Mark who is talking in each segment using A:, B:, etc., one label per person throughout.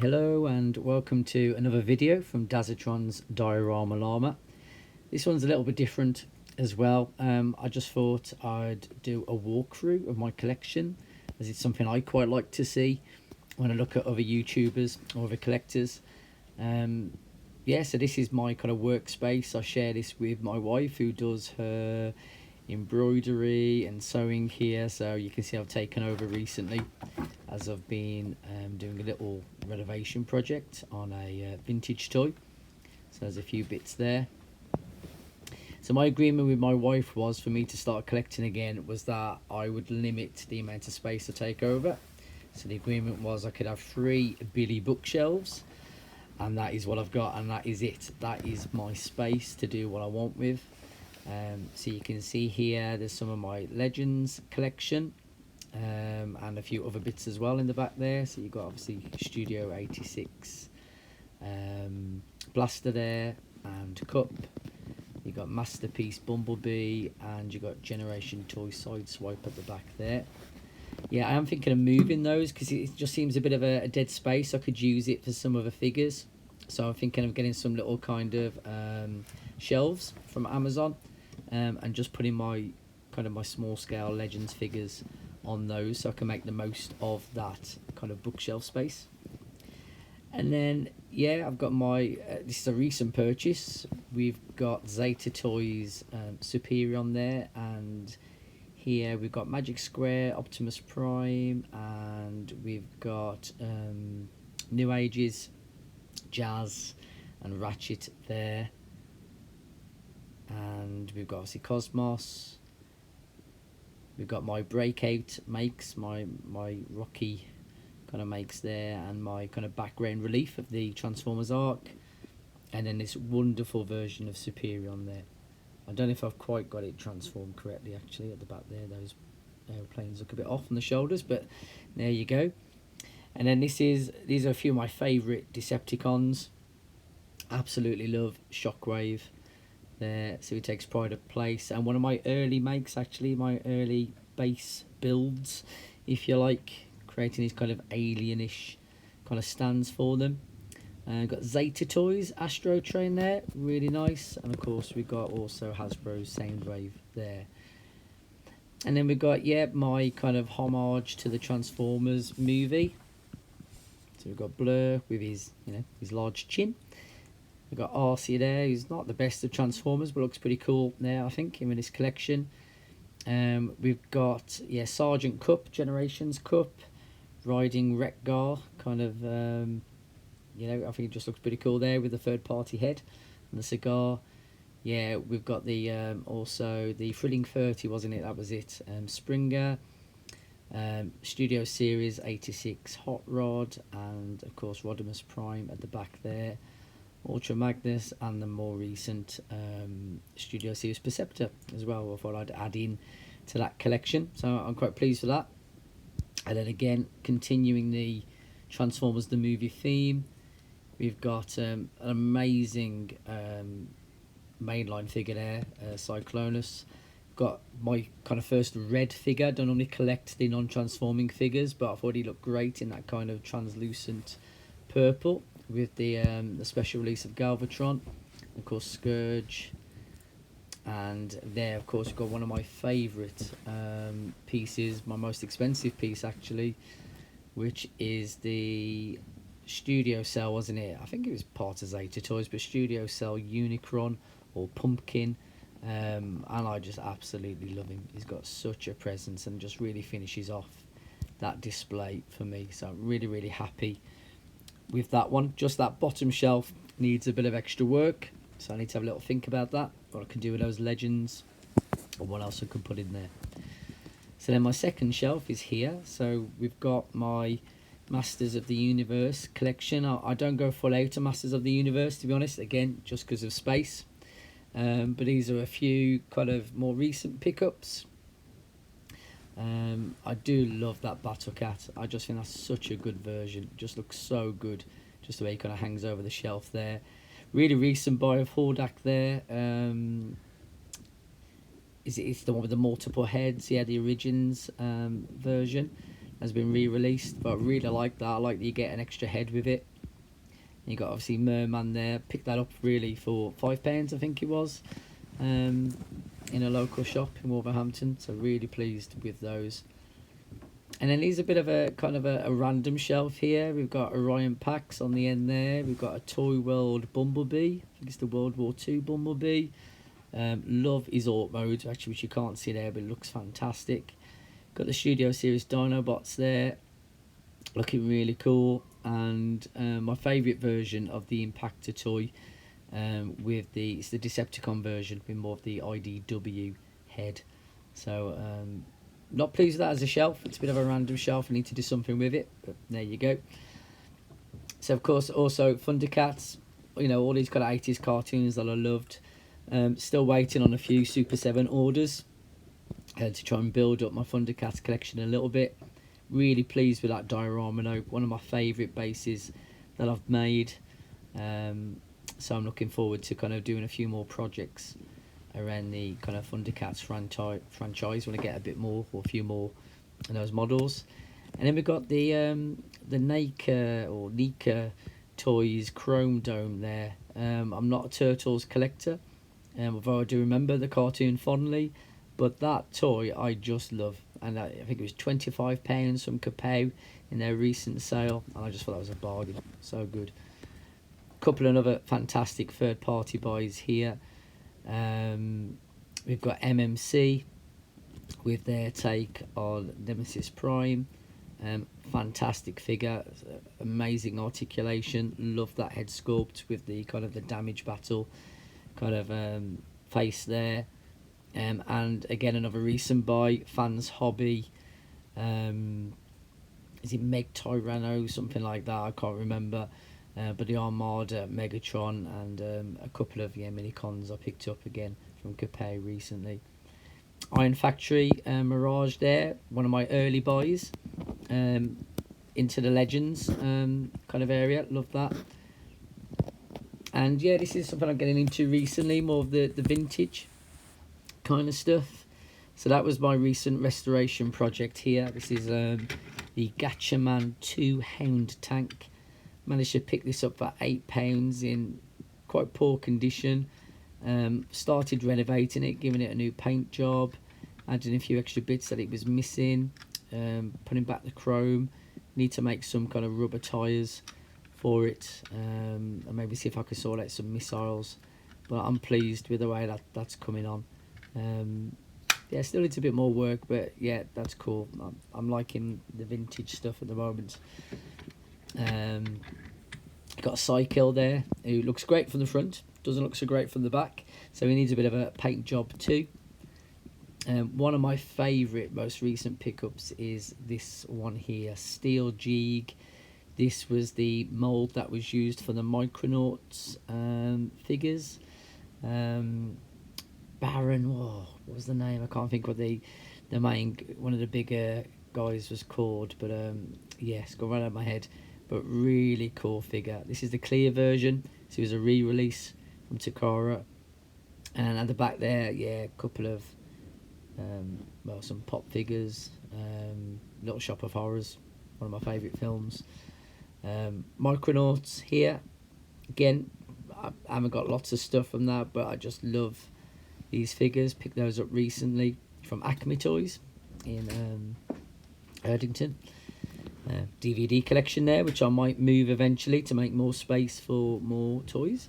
A: Hello and welcome to another video from Dazatron's Diorama Llama. This one's a little bit different as well. I just thought I'd do a walkthrough of my collection, as it's something I quite like to see when I look at other YouTubers or other collectors. Yeah, so this is my kind of workspace. I share this with my wife, who does her embroidery and sewing here, so you can see I've taken over recently as I've been doing a little renovation project on a vintage toy. So there's a few bits there. So my agreement with my wife was, for me to start collecting again, was that I would limit the amount of space to take over. So the agreement was I could have 3 Billy bookshelves, and that is what I've got, and that is it. That is my space to do what I want with. So you can see here there's some of my Legends collection, and a few other bits as well in the back there. So you've got obviously Studio 86 Blaster there, and Cup. You've got Masterpiece Bumblebee, and you've got Generation Toy Sideswipe at the back there. Yeah, I am thinking of moving those because it just seems a bit of a dead space. I could use it for some other figures. So I'm thinking of getting some little kind of shelves from Amazon, and just putting my small scale Legends figures on those, so I can make the most of that kind of bookshelf space. And then yeah, I've got my this is a recent purchase. We've got Zeta Toys Superior on there, and here we've got Magic Square, Optimus Prime, and we've got New Ages, Jazz and Ratchet there, and we've got obviously Cosmos. We've got my Breakout makes, my Rocky kind of makes there, and my kind of background relief of the Transformers arc, and then this wonderful version of Superior on there. I don't know if I've quite got it transformed correctly actually at the back there. Those airplanes look a bit off on the shoulders, but there you go. And then these are a few of my favourite Decepticons. Absolutely love Shockwave there, so he takes pride of place, and one of my early makes, actually my early base builds, if you like, creating these kind of alienish kind of stands for them. Got Zeta Toys Astro Train there, really nice, and of course we've got also Hasbro's Soundwave there. And then we've got my kind of homage to the Transformers movie. So we've got Blur with his his large chin. We've got Arcee there, who's not the best of Transformers, but looks pretty cool there, I think, in this collection. We've got Sergeant Cup, Generations Cup, riding Wreck-Gar, kind of, I think it just looks pretty cool there with the third-party head and the cigar. Yeah, we've got the also the Thrilling 30, wasn't it? That was it. Springer, Studio Series 86 Hot Rod, and of course Rodimus Prime at the back there. Ultra Magnus, and the more recent Studio Series Perceptor as well. I thought I'd add in to that collection, so I'm quite pleased with that. And then again, continuing the Transformers the movie theme, we've got an amazing mainline figure there, Cyclonus. Got my kind of first red figure. Don't normally collect the non-transforming figures, but I thought he looked great in that kind of translucent purple, with the special release of Galvatron, of course Scourge, and there of course we've got one of my favourite pieces, my most expensive piece actually, which is the Studio Cell, wasn't it? I think it was part of Zeta Toys, but Studio Cell Unicron or Pumpkin, and I just absolutely love him. He's got such a presence and just really finishes off that display for me, so I'm really happy with that one. Just that bottom shelf needs a bit of extra work, so I need to have a little think about that, what I can do with those Legends, or what else I could put in there. So then my second shelf is here. So we've got my Masters of the Universe collection. I don't go full out of Masters of the Universe, to be honest, again just because of space, but these are a few kind of more recent pickups. I do love that Battle Cat. I just think that's such a good version. It just looks so good, just the way it kind of hangs over the shelf there. Really recent buy of Hordak there. It's the one with the multiple heads. Yeah, the Origins version has been re-released, but I really like that. I like that you get an extra head with it. You got obviously Merman there. Picked that up really for £5, I think it was, in a local shop in Wolverhampton. So really pleased with those. And then here's a bit of a kind of a random shelf here. We've got Orion Pax on the end there. We've got a Toy World Bumblebee. I think it's the World War II Bumblebee. Love his Orc mode, actually, which you can't see there, but it looks fantastic. Got the Studio Series Dinobots there, looking really cool. And my favourite version of the Impactor toy, it's the Decepticon version with more of the IDW head. So not pleased with that as a shelf. It's a bit of a random shelf. I need to do something with it, but there you go. So of course also Thundercats, you know, all these kind of 80s cartoons that I loved. Still waiting on a few Super 7 orders to try and build up my Thundercats collection a little bit. Really pleased with that diorama note, one of my favourite bases that I've made. So I'm looking forward to kind of doing a few more projects around the kind of Thundercats franchise when I get a bit more, or a few more of those models. And then we've got the Nika Toys Chrome Dome there. I'm not a Turtles collector, although I do remember the cartoon fondly, but that toy I just love. And I think it was £25 from Kapow in their recent sale, and I just thought that was a bargain. So good. A couple of other fantastic third-party buys here. We've got MMC with their take on Nemesis Prime. Fantastic figure, amazing articulation. Love that head sculpt with the kind of the damage battle kind of face there. And again, another recent buy, Fans Hobby. Is it Meg Tyranno, something like that? I can't remember. But the Armada, Megatron, and a couple of minicons I picked up again from Kapow recently. Iron Factory, Mirage there, one of my early buys. Into the Legends kind of area, love that. And yeah, this is something I'm getting into recently, more of the vintage kind of stuff. So that was my recent restoration project here. This is the Gatchaman 2 Hound tank. Managed to pick this up for £8 in quite poor condition. Started renovating it, giving it a new paint job, adding a few extra bits that it was missing, putting back the chrome. Need to make some kind of rubber tyres for it, and maybe see if I can sort out some missiles. But I'm pleased with the way that's coming on. Yeah, still needs a bit more work, but yeah, that's cool. I'm liking the vintage stuff at the moment. Got a Cycle there who looks great from the front, doesn't look so great from the back, so he needs a bit of a paint job too. One of my favourite most recent pickups is this one here, Steel Jeeg. This was the mould that was used for the Micronauts figures. Baron, what was the name? I can't think what the main, one of the bigger guys was called, but yeah, it's gone right out of my head. But really cool figure. This is the clear version, so it was a re-release from Takara. And at the back there, yeah, a couple of well, some pop figures, Little Shop of Horrors, one of my favourite films. Micronauts here, again, I haven't got lots of stuff from that, but I just love these figures. Picked those up recently from Acme Toys in Erdington. DVD collection there, which I might move eventually to make more space for more toys.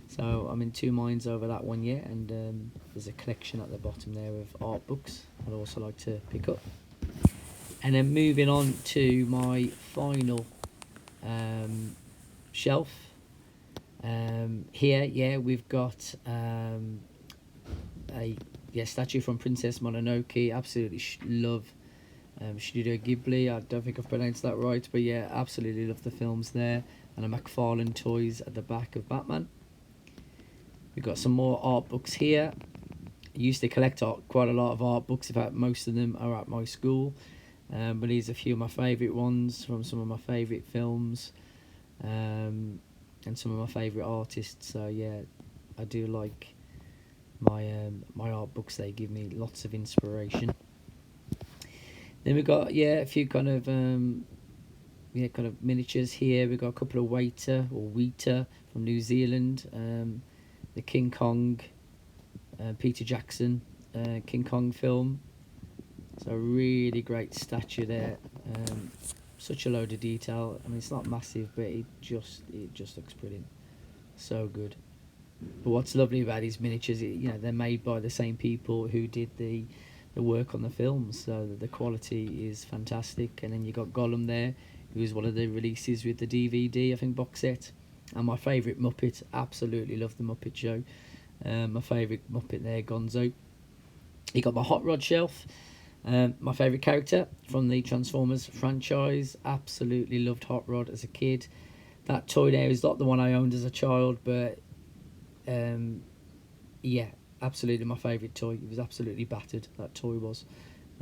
A: So I'm in two minds over that one yet, and there's a collection at the bottom there of art books I'd also like to pick up. And then moving on to my final shelf. Here, yeah, we've got a statue from Princess Mononoke. Absolutely love Studio Ghibli. I don't think I've pronounced that right, but yeah, absolutely love the films there. And a McFarlane Toys at the back of Batman. We've got some more art books here. I used to collect quite a lot of art books. In fact, most of them are at my school. But these are a few of my favourite ones from some of my favourite films, and some of my favourite artists. So yeah, I do like my art books. They give me lots of inspiration. Then we've got, yeah, a few kind of yeah, kind of miniatures here. We've got a couple of Weta from New Zealand, the King Kong, Peter Jackson King Kong film. So really great statue there. Such a load of detail. I mean, it's not massive, but it just looks brilliant. So good. But what's lovely about these miniatures, they're made by the same people who did the work on the films, so the quality is fantastic. And then you got Gollum there, who was one of the releases with the DVD, I think, box set. And my favourite Muppet, absolutely love the Muppet Show. My favourite Muppet there, Gonzo. You got my Hot Rod shelf. My favourite character from the Transformers franchise. Absolutely loved Hot Rod as a kid. That toy there is not the one I owned as a child, but yeah, absolutely my favourite toy. It was absolutely battered, that toy was.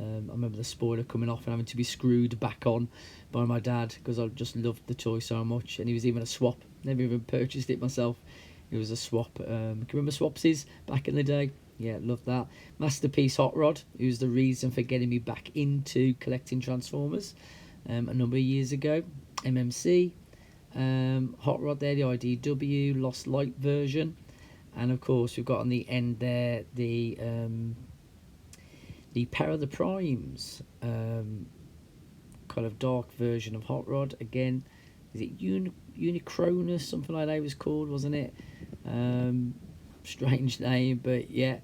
A: I remember the spoiler coming off and having to be screwed back on by my dad because I just loved the toy so much. And he was even a swap. Never even purchased it myself. It was a swap. Can you remember Swapsies back in the day? Yeah, loved that. Masterpiece Hot Rod, who's the reason for getting me back into collecting Transformers a number of years ago. MMC. Hot Rod there, the IDW Lost Light version. And of course we've got on the end there the Power of the Primes, kind of dark version of Hot Rod. Again, is it Unicronus, something like that it was called, wasn't it? Strange name, but yeah,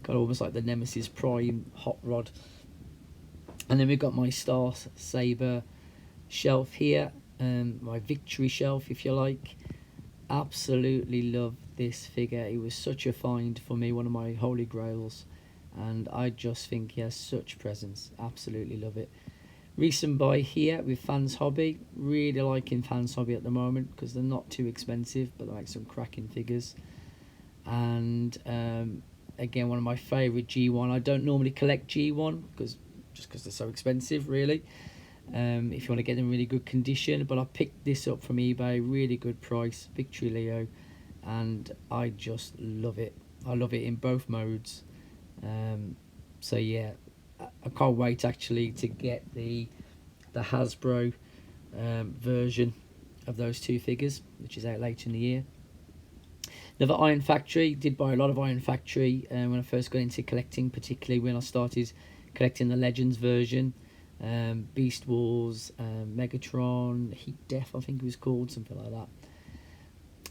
A: kind of almost like the Nemesis Prime Hot Rod. And then we've got my Star Saber shelf here, my Victory shelf, if you like. Absolutely love this figure. It was such a find for me, one of my holy grails, and I just think he has such presence. Absolutely love it. Recent buy here with Fans Hobby. Really liking Fans Hobby at the moment because they're not too expensive, but they make some cracking figures. And again, one of my favourite G1. I don't normally collect G1 because they're so expensive, really. If you want to get them in really good condition, but I picked this up from eBay, really good price, Victory Leo, and I just love it. I love it in both modes. So yeah, I can't wait actually to get the Hasbro version of those two figures, which is out later in the year. Another Iron Factory. Did buy a lot of Iron Factory when I first got into collecting, particularly when I started collecting the Legends version. Beast Wars, Megatron, Heat Death, I think it was called, something like that.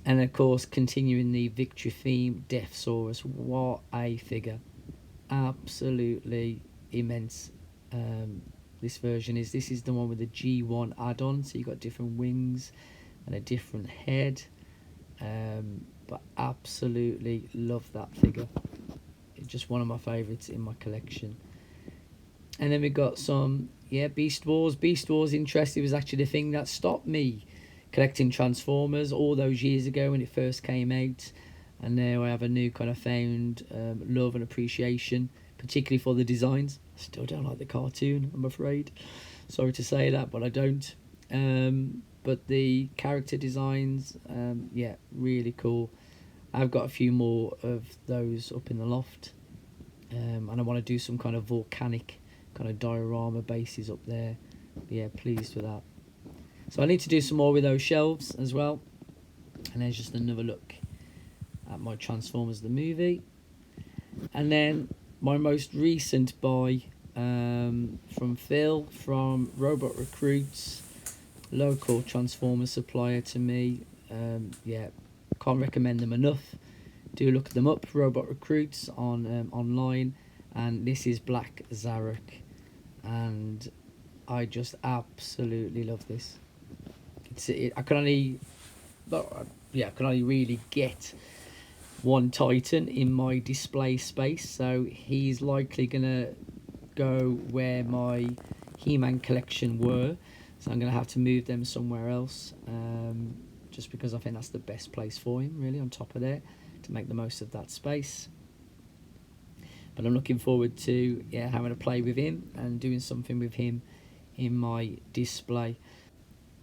A: And of course, continuing the Victory theme, Deathsaurus. What a figure! Absolutely immense. This version is the one with the G1 add-on, so you've got different wings and a different head. But absolutely love that figure. It's just one of my favourites in my collection. And then we got some, Beast Wars. Beast Wars interest, it was actually the thing that stopped me collecting Transformers all those years ago when it first came out. And now I have a new kind of found love and appreciation, particularly for the designs. I still don't like the cartoon, I'm afraid. Sorry to say that, but I don't. But the character designs, really cool. I've got a few more of those up in the loft. And I want to do some kind of volcanic kind of diorama bases up there. But yeah, pleased with that. So I need to do some more with those shelves as well. And there's just another look at my Transformers the movie. And then my most recent buy from Phil from Robot Recruits, local Transformers supplier to me. Can't recommend them enough. Do look them up, Robot Recruits on online. And this is Black Zarek, and I just absolutely love this. I can only really get one Titan in my display space, so he's likely gonna go where my He-Man collection were. So I'm gonna have to move them somewhere else, just because I think that's the best place for him, really, on top of there, to make the most of that space. But I'm looking forward to having a play with him and doing something with him in my display.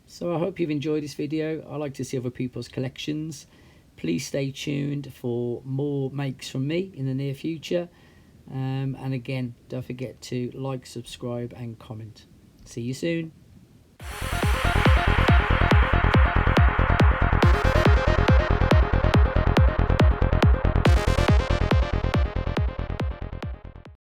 A: So I hope you've enjoyed this video. I like to see other people's collections. Please stay tuned for more makes from me in the near future. And again, don't forget to like, subscribe and comment. See you soon.